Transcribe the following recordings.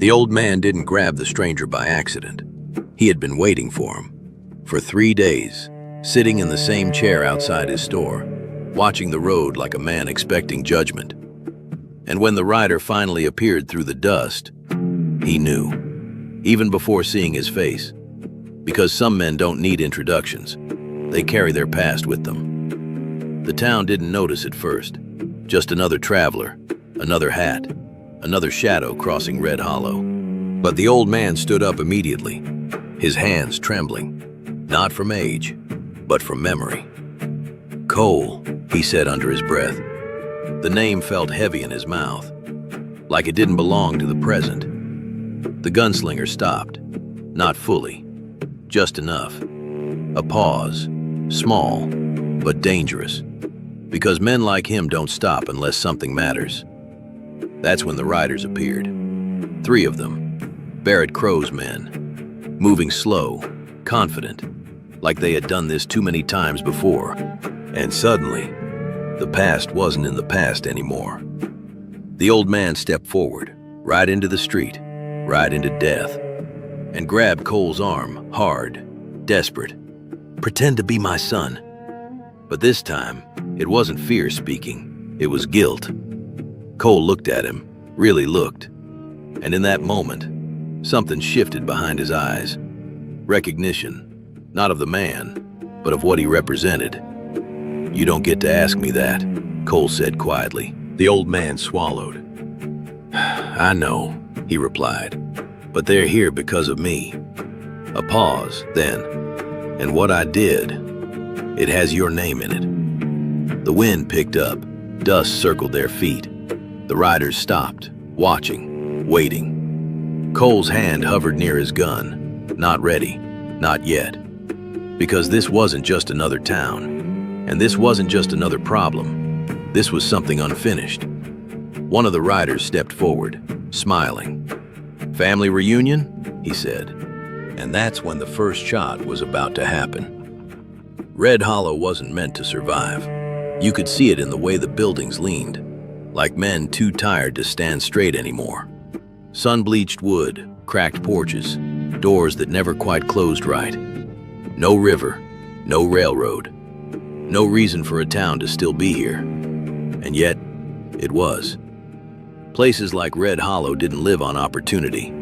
The old man didn't grab the stranger by accident. He had been waiting for him. For 3 days, sitting in the same chair outside his store, watching the road like a man expecting judgment. And when the rider finally appeared through the dust, he knew, even before seeing his face. Because some men don't need introductions. They carry their past with them. The town didn't notice at first. Just another traveler, another hat, another shadow crossing Red Hollow. But the old man stood up immediately, his hands trembling, not from age, but from memory. "Cole," he said under his breath. The name felt heavy in his mouth, like it didn't belong to the present. The gunslinger stopped, not fully, just enough. A pause, small, but dangerous, because men like him don't stop unless something matters. That's when the riders appeared. 3 of them, Barrett Crow's men, moving slow, confident, like they had done this too many times before. And suddenly, the past wasn't in the past anymore. The old man stepped forward, right into the street, right into death, and grabbed Cole's arm, hard, desperate. "Pretend to be my son." But this time, it wasn't fear speaking, it was guilt. Cole looked at him, really looked. And in that moment, something shifted behind his eyes. Recognition, not of the man, but of what he represented. "You don't get to ask me that," Cole said quietly. The old man swallowed. "I know," he replied, "but they're here because of me." A pause, then, "And what I did, it has your name in it." The wind picked up, dust circled their feet. The riders stopped, watching, waiting. Cole's hand hovered near his gun, not ready, not yet. Because this wasn't just another town, and this wasn't just another problem. This was something unfinished. One of the riders stepped forward, smiling. "Family reunion?" he said. And that's when the first shot was about to happen. Red Hollow wasn't meant to survive. You could see it in the way the buildings leaned, like men too tired to stand straight anymore. Sun-bleached wood, cracked porches, doors that never quite closed right. No river, no railroad, no reason for a town to still be here. And yet, it was. Places like Red Hollow didn't live on opportunity.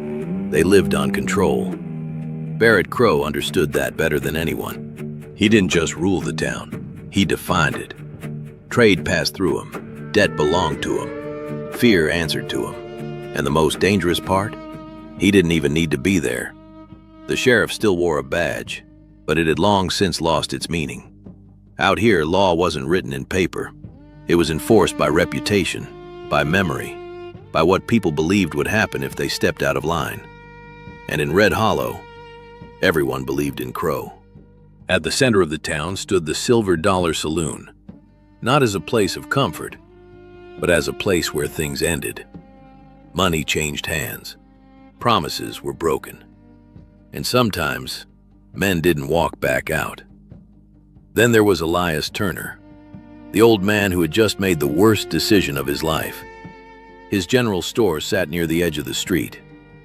They lived on control. Barrett Crow understood that better than anyone. He didn't just rule the town, he defined it. Trade passed through him. Debt belonged to him. Fear answered to him. And the most dangerous part? He didn't even need to be there. The sheriff still wore a badge, but it had long since lost its meaning. Out here, law wasn't written in paper. It was enforced by reputation, by memory, by what people believed would happen if they stepped out of line. And in Red Hollow, everyone believed in Crow. At the center of the town stood the Silver Dollar Saloon, not as a place of comfort, but as a place where things ended. Money changed hands. Promises were broken. And sometimes, men didn't walk back out. Then there was Elias Turner, the old man who had just made the worst decision of his life. His general store sat near the edge of the street,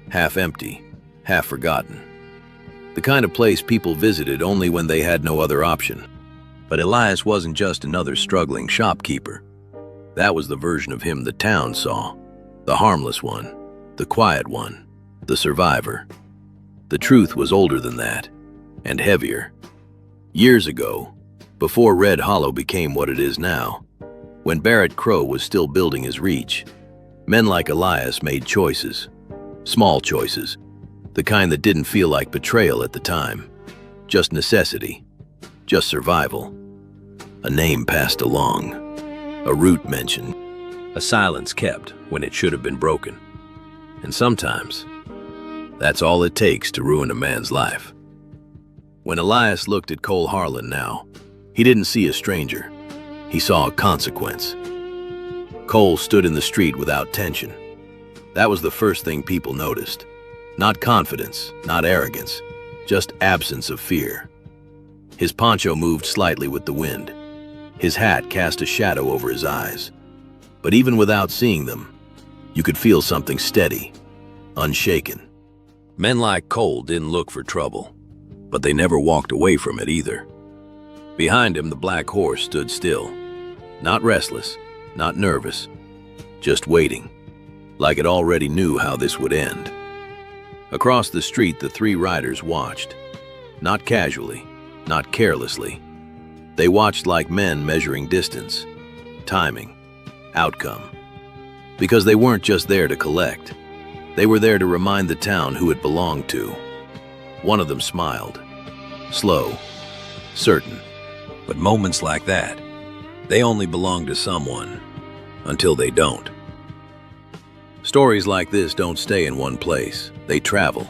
half empty, half forgotten. The kind of place people visited only when they had no other option. But Elias wasn't just another struggling shopkeeper. That was the version of him the town saw. The harmless one, the quiet one, the survivor. The truth was older than that, and heavier. Years ago, before Red Hollow became what it is now, when Barrett Crow was still building his reach, men like Elias made choices. Small choices, the kind that didn't feel like betrayal at the time. Just necessity, just survival. A name passed along. A route mentioned, a silence kept when it should have been broken. And sometimes, that's all it takes to ruin a man's life. When Elias looked at Cole Harlan now, he didn't see a stranger. He saw a consequence. Cole stood in the street without tension. That was the first thing people noticed. Not confidence, not arrogance, just absence of fear. His poncho moved slightly with the wind. His hat cast a shadow over his eyes. But even without seeing them, you could feel something steady. unshaken. Men like Cole didn't look for trouble, but they never walked away from it either. Behind him, the black horse stood still, not restless, not nervous, just waiting, like it already knew how this would end. Across the street, the three riders watched, not casually, not carelessly. They watched like men measuring distance, timing, outcome. Because they weren't just there to collect. They were there to remind the town who it belonged to. One of them smiled, slow, certain. But moments like that, they only belong to someone until they don't. Stories like this don't stay in one place. They travel,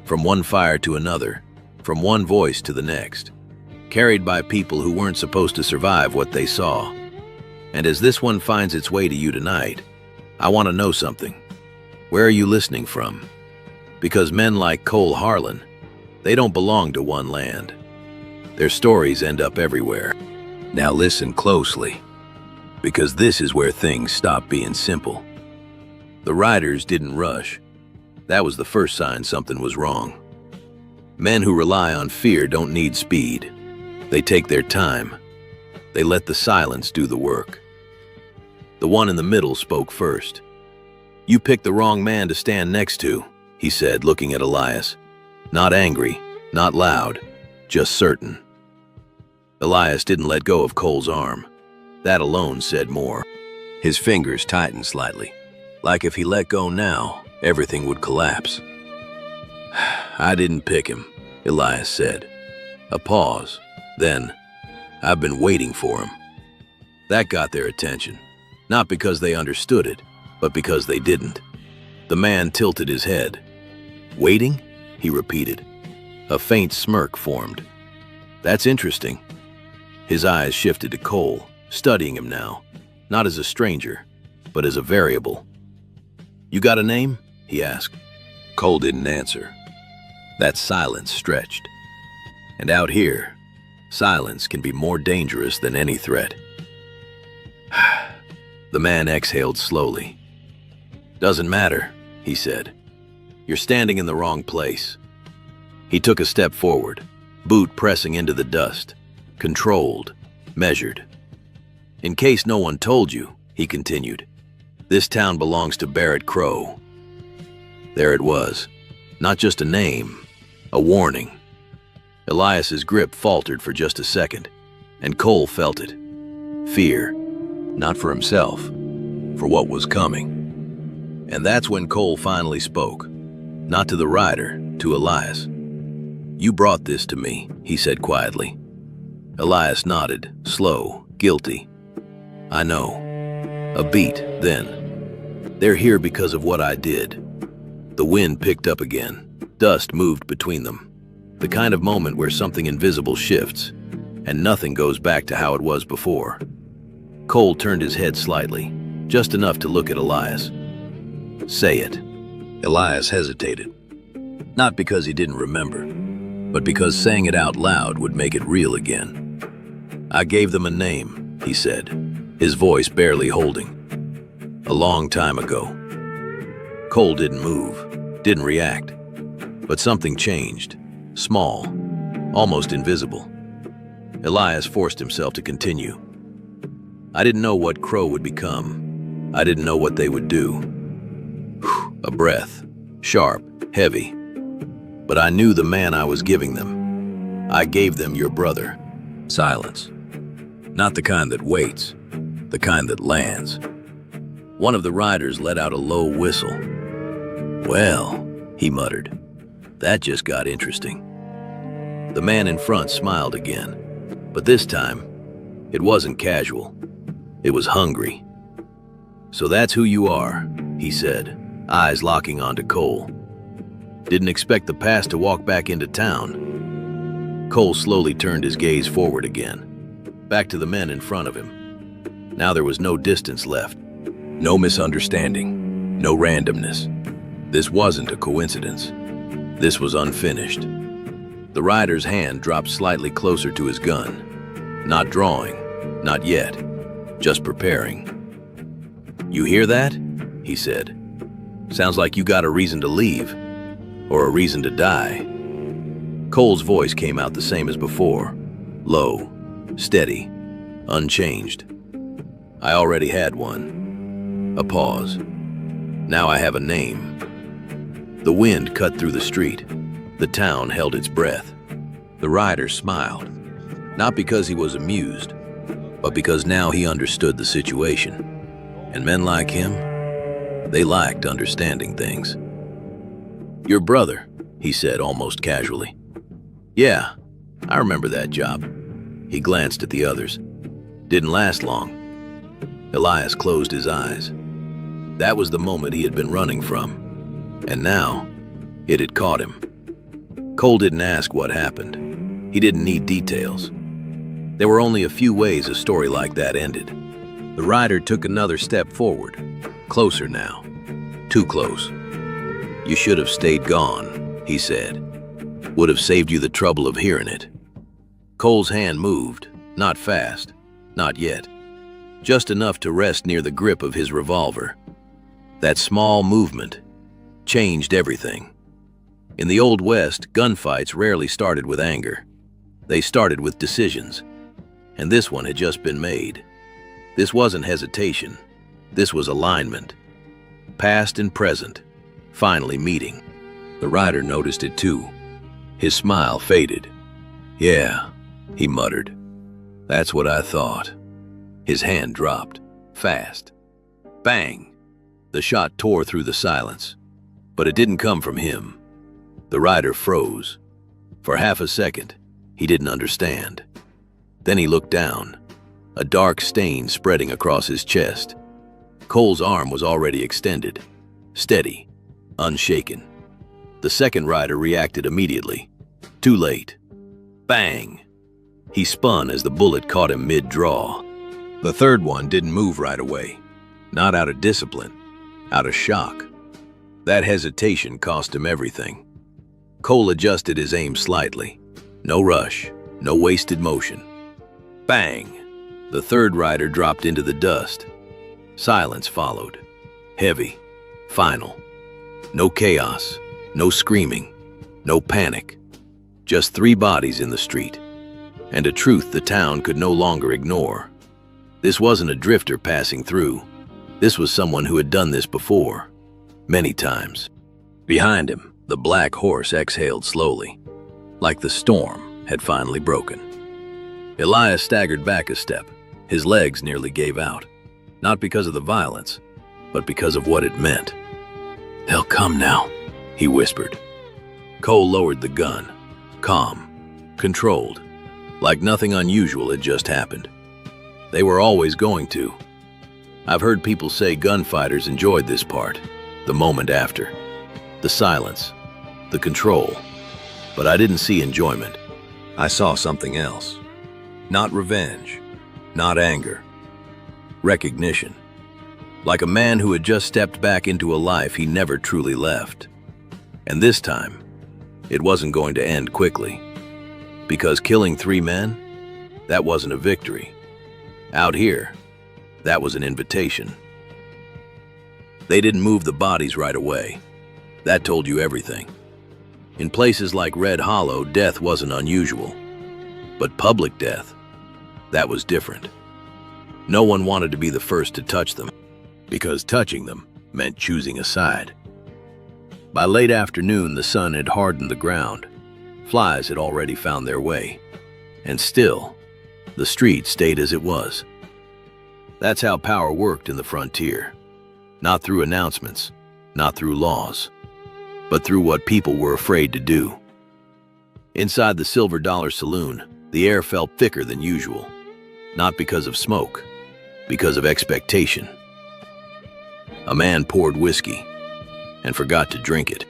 from one fire to another, from one voice to the next, carried by people who weren't supposed to survive what they saw. And as this one finds its way to you tonight, I want to know something. Where are you listening from? Because men like Cole Harlan, they don't belong to one land. Their stories end up everywhere. Now listen closely, because this is where things stop being simple. The riders didn't rush. That was the first sign something was wrong. Men who rely on fear don't need speed. They take their time. They let the silence do the work. The one in the middle spoke first. "You picked the wrong man to stand next to," he said, looking at Elias. Not angry, not loud, just certain. Elias didn't let go of Cole's arm. That alone said more. His fingers tightened slightly, like if he let go now, everything would collapse. "I didn't pick him," Elias said. A pause. Then, "I've been waiting for him." That got their attention, not because they understood it, but because they didn't. The man tilted his head. "Waiting?" he repeated. A faint smirk formed. "That's interesting." His eyes shifted to Cole, studying him now, not as a stranger, but as a variable. "You got a name?" he asked. Cole didn't answer. That silence stretched. And out here, silence can be more dangerous than any threat. The man exhaled slowly. "Doesn't matter," he said. "You're standing in the wrong place." He took a step forward, boot pressing into the dust, controlled, measured. "In case no one told you," he continued, "this town belongs to Barrett Crow." There it was, not just a name, a warning. Elias's grip faltered for just a second, and Cole felt it. Fear, not for himself, for what was coming. And that's when Cole finally spoke, not to the rider, to Elias. "You brought this to me," he said quietly. Elias nodded, slow, guilty. "I know." A beat, then. "They're here because of what I did." The wind picked up again. Dust moved between them. The kind of moment where something invisible shifts, and nothing goes back to how it was before. Cole turned his head slightly, just enough to look at Elias. "Say it." Elias hesitated. Not because he didn't remember, but because saying it out loud would make it real again. "I gave them a name," he said, his voice barely holding. "A long time ago." Cole didn't move, didn't react. But something changed, small, almost invisible. Elias forced himself to continue. "I didn't know what Crow would become. I didn't know what they would do." A breath, sharp, heavy. "But I knew the man I was giving them. I gave them your brother." Silence. Not the kind that waits, the kind that lands. One of the riders let out a low whistle. "Well," he muttered, "that just got interesting." The man in front smiled again, but this time, it wasn't casual. It was hungry. "So that's who you are," he said, eyes locking onto Cole. "Didn't expect the past to walk back into town." Cole slowly turned his gaze forward again, back to the men in front of him. Now there was no distance left, no misunderstanding, no randomness. This wasn't a coincidence. This was unfinished. The rider's hand dropped slightly closer to his gun. Not drawing, not yet, just preparing. "You hear that?" he said. Sounds like you got a reason to leave, or a reason to die. Cole's voice came out the same as before, low, steady, unchanged. I already had one. A pause. Now I have a name. The wind cut through the street. The town held its breath. The rider smiled, not because he was amused, but because now he understood the situation. And men like him, they liked understanding things. "Your brother," he said almost casually. "Yeah, I remember that job." He glanced at the others. Didn't last long. Elias closed his eyes. That was the moment he had been running from. And now, it had caught him. Cole didn't ask what happened. He didn't need details. There were only a few ways a story like that ended. The rider took another step forward. Closer now. Too close. "You should have stayed gone," he said. "Would have saved you the trouble of hearing it." Cole's hand moved, not fast, not yet. Just enough to rest near the grip of his revolver. That small movement changed everything. In the Old West, gunfights rarely started with anger. They started with decisions. And this one had just been made. This wasn't hesitation. This was alignment. Past and present, finally meeting. The rider noticed it too. His smile faded. "Yeah," he muttered. "That's what I thought." His hand dropped, fast. Bang! The shot tore through the silence. But it didn't come from him. The rider froze. For half a second, he didn't understand. Then he looked down, a dark stain spreading across his chest. Cole's arm was already extended, steady, unshaken. The second rider reacted immediately. Too late. Bang! He spun as the bullet caught him mid-draw. The third one didn't move right away. Not out of discipline, out of shock. That hesitation cost him everything. Cole adjusted his aim slightly. No rush, no wasted motion. Bang! The third rider dropped into the dust. Silence followed. Heavy, final. No chaos, no screaming, no panic. Just 3 bodies in the street. And a truth the town could no longer ignore. This wasn't a drifter passing through. This was someone who had done this before. Many times. Behind him, the black horse exhaled slowly, like the storm had finally broken. Elias staggered back a step. His legs nearly gave out. Not because of the violence, but because of what it meant. "They'll come now," he whispered. Cole lowered the gun, calm, controlled, like nothing unusual had just happened. They were always going to. I've heard people say gunfighters enjoyed this part, the moment after. The silence, the control. But I didn't see enjoyment. I saw something else. Not revenge, not anger. Recognition. Like a man who had just stepped back into a life he never truly left. And this time, it wasn't going to end quickly. Because killing 3 men, that wasn't a victory. Out here, that was an invitation. They didn't move the bodies right away. That told you everything. In places like Red Hollow, death wasn't unusual. But public death, that was different. No one wanted to be the first to touch them, because touching them meant choosing a side. By late afternoon, the sun had hardened the ground. Flies had already found their way. And still, the street stayed as it was. That's how power worked in the frontier. Not through announcements, not through laws, but through what people were afraid to do. Inside the Silver Dollar Saloon, the air felt thicker than usual. Not because of smoke, because of expectation. A man poured whiskey and forgot to drink it.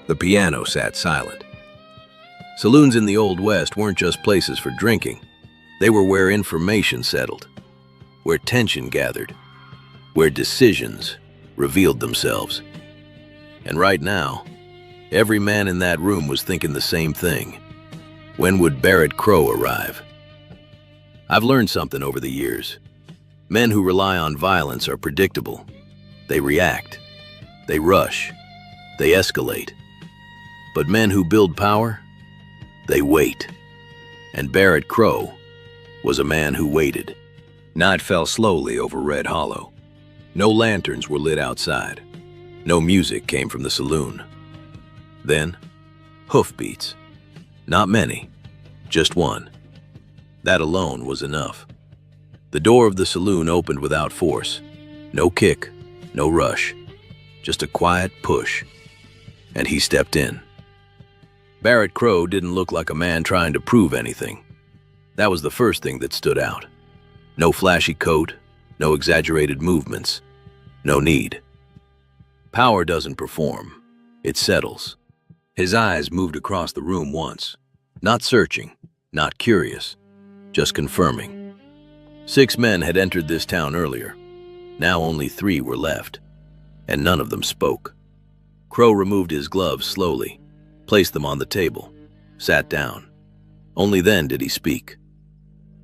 The piano sat silent. Saloons in the Old West weren't just places for drinking. They were where information settled, where tension gathered, where decisions revealed themselves. And right now, every man in that room was thinking the same thing. When would Barrett Crow arrive? I've learned something over the years. Men who rely on violence are predictable. They react. They rush. They escalate. But men who build power, they wait. And Barrett Crow was a man who waited. Night fell slowly over Red Hollow. No lanterns were lit outside. No music came from the saloon. Then, hoofbeats. Not many, just one. That alone was enough. The door of the saloon opened without force. No kick, no rush, just a quiet push. And he stepped in. Barrett Crow didn't look like a man trying to prove anything. That was the first thing that stood out. No flashy coat, no exaggerated movements, no need. Power doesn't perform, it settles. His eyes moved across the room once, not searching, not curious, just confirming. 6 men had entered this town earlier. Now only 3 were left, and none of them spoke. Crow removed his gloves slowly, placed them on the table, sat down. Only then did he speak.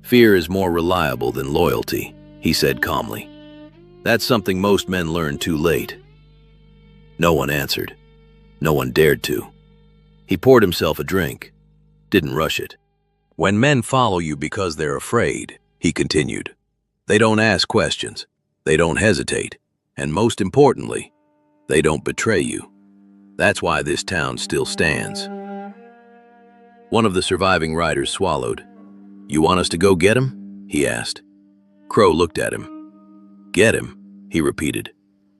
"Fear is more reliable than loyalty," he said calmly. "That's something most men learn too late." No one answered. No one dared to. He poured himself a drink, didn't rush it. "When men follow you because they're afraid," he continued, "they don't ask questions, they don't hesitate, and most importantly, they don't betray you. That's why this town still stands." One of the surviving riders swallowed. "You want us to go get him?" he asked. Crow looked at him. "Get him?" he repeated.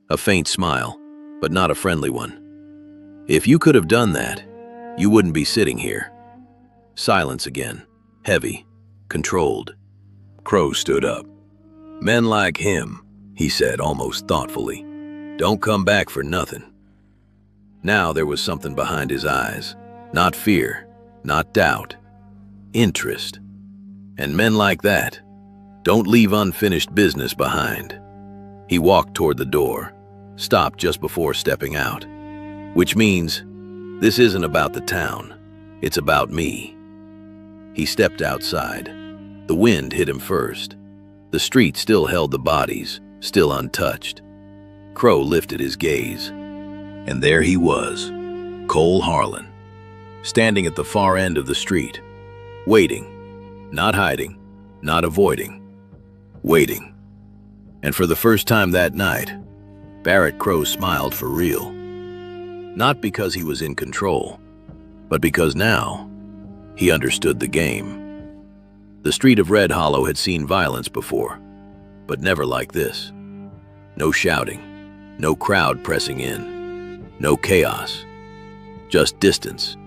A faint smile, but not a friendly one. "If you could have done that, you wouldn't be sitting here." Silence again, heavy, controlled. Crow stood up. "Men like him," he said almost thoughtfully, "don't come back for nothing." Now there was something behind his eyes. Not fear, not doubt. Interest. And men like that don't leave unfinished business behind. He walked toward the door, stopped just before stepping out. "Which means, this isn't about the town, it's about me." He stepped outside. The wind hit him first. The street still held the bodies, still untouched. Crow lifted his gaze. And there he was, Cole Harlan, standing at the far end of the street, waiting, not hiding, not avoiding, waiting. And for the first time that night, Barrett Crow smiled for real. Not because he was in control, but because now he understood the game. The street of Red Hollow had seen violence before, but never like this. No shouting, no crowd pressing in. No chaos, just distance.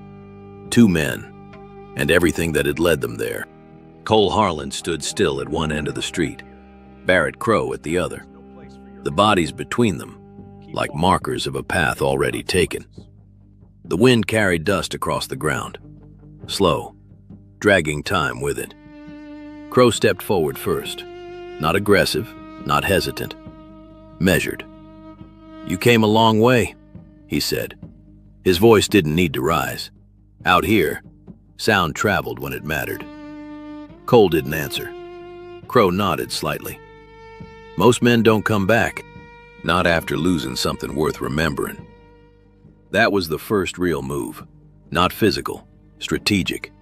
2 men, and everything that had led them there. Cole Harlan stood still at one end of the street, Barrett Crow at the other. The bodies between them, like markers of a path already taken. The wind carried dust across the ground, slow, dragging time with it. Crow stepped forward first, not aggressive, not hesitant, measured. "You came a long way," he said. His voice didn't need to rise. Out here, sound traveled when it mattered. Cole didn't answer. Crow nodded slightly. "Most men don't come back, not after losing something worth remembering." That was the first real move, not physical, strategic.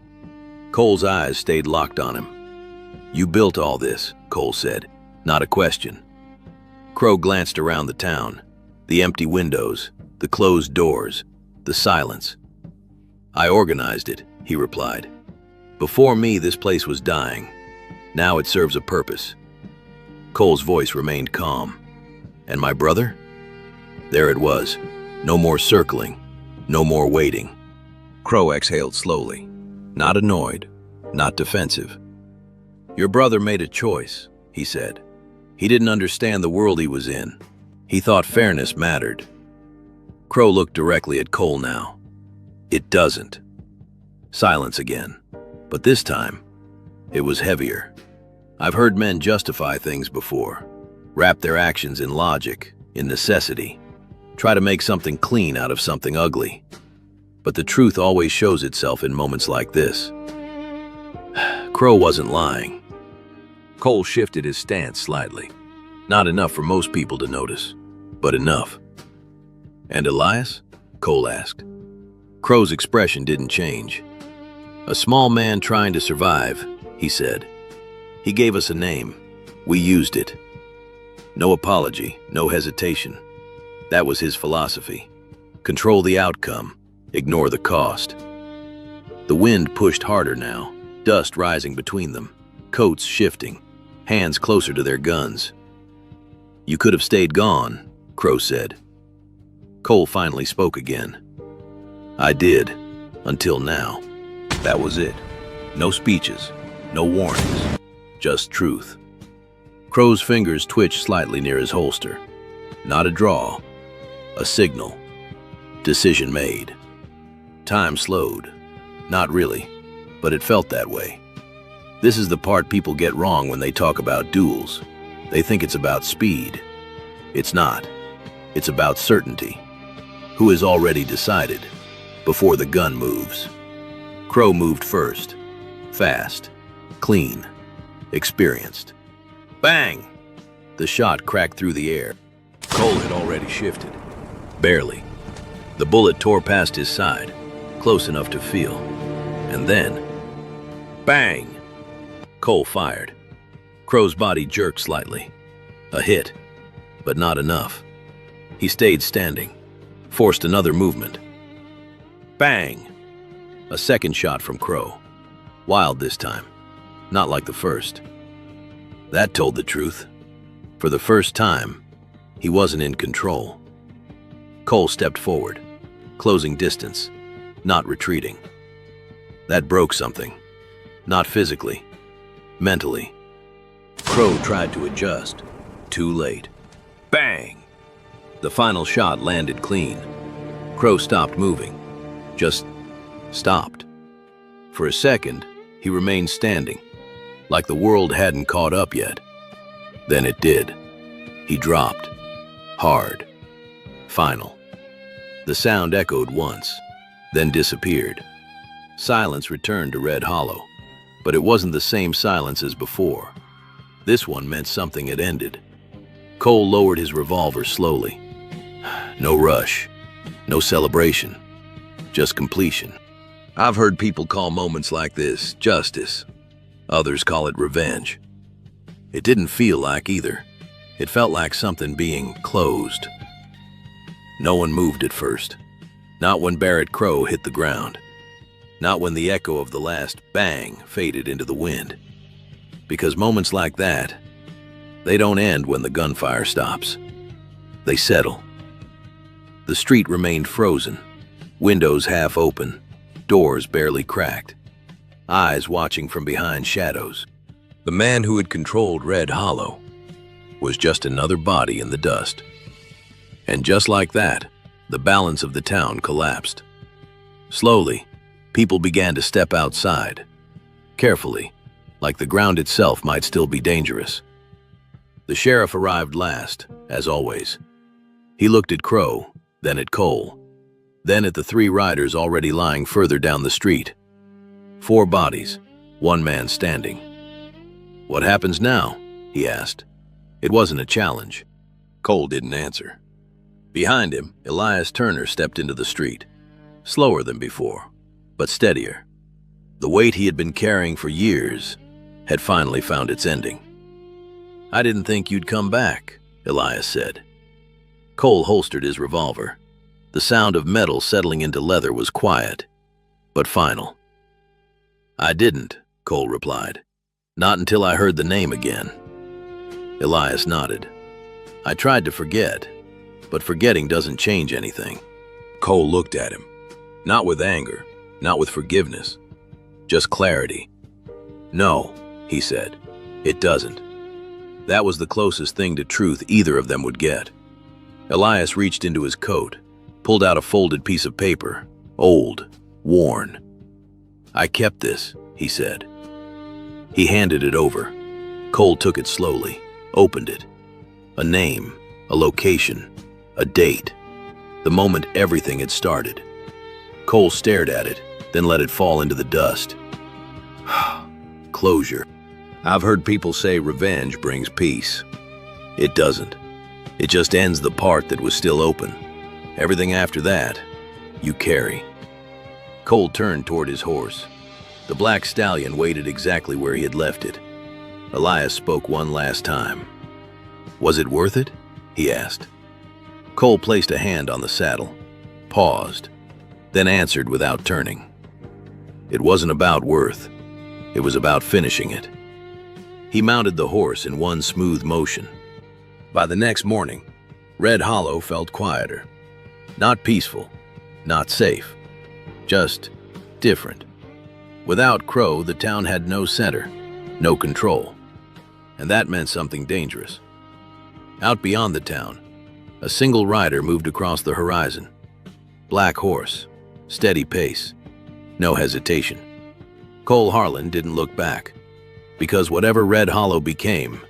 Cole's eyes stayed locked on him. "You built all this," Cole said, not a question. Crow glanced around the town, the empty windows, the closed doors, the silence. "I organized it," he replied. "Before me, this place was dying. Now it serves a purpose." Cole's voice remained calm. "And my brother?" There it was. No more circling, no more waiting. Crow exhaled slowly, not annoyed, not defensive. "Your brother made a choice," he said. "He didn't understand the world he was in. He thought fairness mattered." Crow looked directly at Cole now. "It doesn't." Silence again, but this time, it was heavier. I've heard men justify things before, wrap their actions in logic, in necessity, try to make something clean out of something ugly. But the truth always shows itself in moments like this. Crow wasn't lying. Cole shifted his stance slightly. Not enough for most people to notice, but enough. And Elias? Cole asked. Crow's expression didn't change. A small man trying to survive, he said. He gave us a name. We used it. No apology, no hesitation. That was his philosophy. Control the outcome, ignore the cost. The wind pushed harder now, dust rising between them, coats shifting, hands closer to their guns. You could have stayed gone, Crow said. Cole finally spoke again. I did, until now. That was it. No speeches, no warnings, just truth. Crow's fingers twitched slightly near his holster. Not a draw, a signal. Decision made. Time slowed. Not really, but it felt that way. This is the part people get wrong when they talk about duels. They think it's about speed. It's not. It's about certainty. Who has already decided, before the gun moves. Crow moved first. Fast. Clean. Experienced. Bang! The shot cracked through the air. Cole had already shifted. Barely. The bullet tore past his side, close enough to feel. And then, bang! Cole fired. Crow's body jerked slightly. A hit, but not enough. He stayed standing, forced another movement. Bang! A second shot from Crow. Wild this time, not like the first. That told the truth. For the first time, he wasn't in control. Cole stepped forward, closing distance, not retreating. That broke something. Not physically, mentally. Crow tried to adjust. Too late. Bang! The final shot landed clean. Crow stopped moving. Just stopped. For a second, he remained standing, like the world hadn't caught up yet. Then it did. He dropped. Hard. Final. The sound echoed once, then disappeared. Silence returned to Red Hollow, but it wasn't the same silence as before. This one meant something had ended. Cole lowered his revolver slowly. No rush, no celebration, just completion. I've heard people call moments like this justice. Others call it revenge. It didn't feel like either. It felt like something being closed. No one moved at first. Not when Barrett Crow hit the ground. Not when the echo of the last bang faded into the wind. Because moments like that, they don't end when the gunfire stops. They settle. The street remained frozen, windows half open, doors barely cracked, eyes watching from behind shadows. The man who had controlled Red Hollow was just another body in the dust. And just like that, the balance of the town collapsed. Slowly, people began to step outside, carefully, like the ground itself might still be dangerous. The sheriff arrived last, as always. He looked at Crow, then at Cole, then at the three riders already lying further down the street. 4 bodies, 1 man standing. What happens now? He asked. It wasn't a challenge. Cole didn't answer. Behind him, Elias Turner stepped into the street, slower than before, but steadier. The weight he had been carrying for years had finally found its ending. I didn't think you'd come back, Elias said. Cole holstered his revolver. The sound of metal settling into leather was quiet, but final. I didn't, Cole replied. Not until I heard the name again. Elias nodded. I tried to forget, but forgetting doesn't change anything. Cole looked at him. Not with anger, not with forgiveness, just clarity. No, he said, it doesn't. That was the closest thing to truth either of them would get. Elias reached into his coat, pulled out a folded piece of paper, old, worn. I kept this, he said. He handed it over. Cole took it slowly, opened it. A name, a location, a date. The moment everything had started. Cole stared at it, then let it fall into the dust. Closure. I've heard people say revenge brings peace. It doesn't. It just ends the part that was still open. Everything after that, you carry. Cole turned toward his horse. The black stallion waited exactly where he had left it. Elias spoke one last time. "Was it worth it?" he asked. Cole placed a hand on the saddle, paused, then answered without turning. It wasn't about worth. It was about finishing it. He mounted the horse in one smooth motion. By the next morning, Red Hollow felt quieter. Not peaceful, not safe, just different. Without Crow, the town had no center, no control. And that meant something dangerous. Out beyond the town, a single rider moved across the horizon. Black horse, steady pace, no hesitation. Cole Harlan didn't look back, because whatever Red Hollow became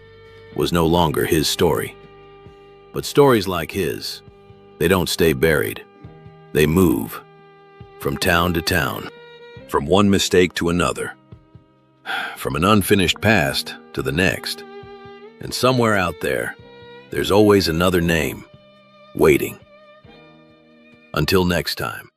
was no longer his story. But stories like his, they don't stay buried. They move from town to town, from one mistake to another, from an unfinished past to the next. And somewhere out there, there's always another name waiting. Until next time.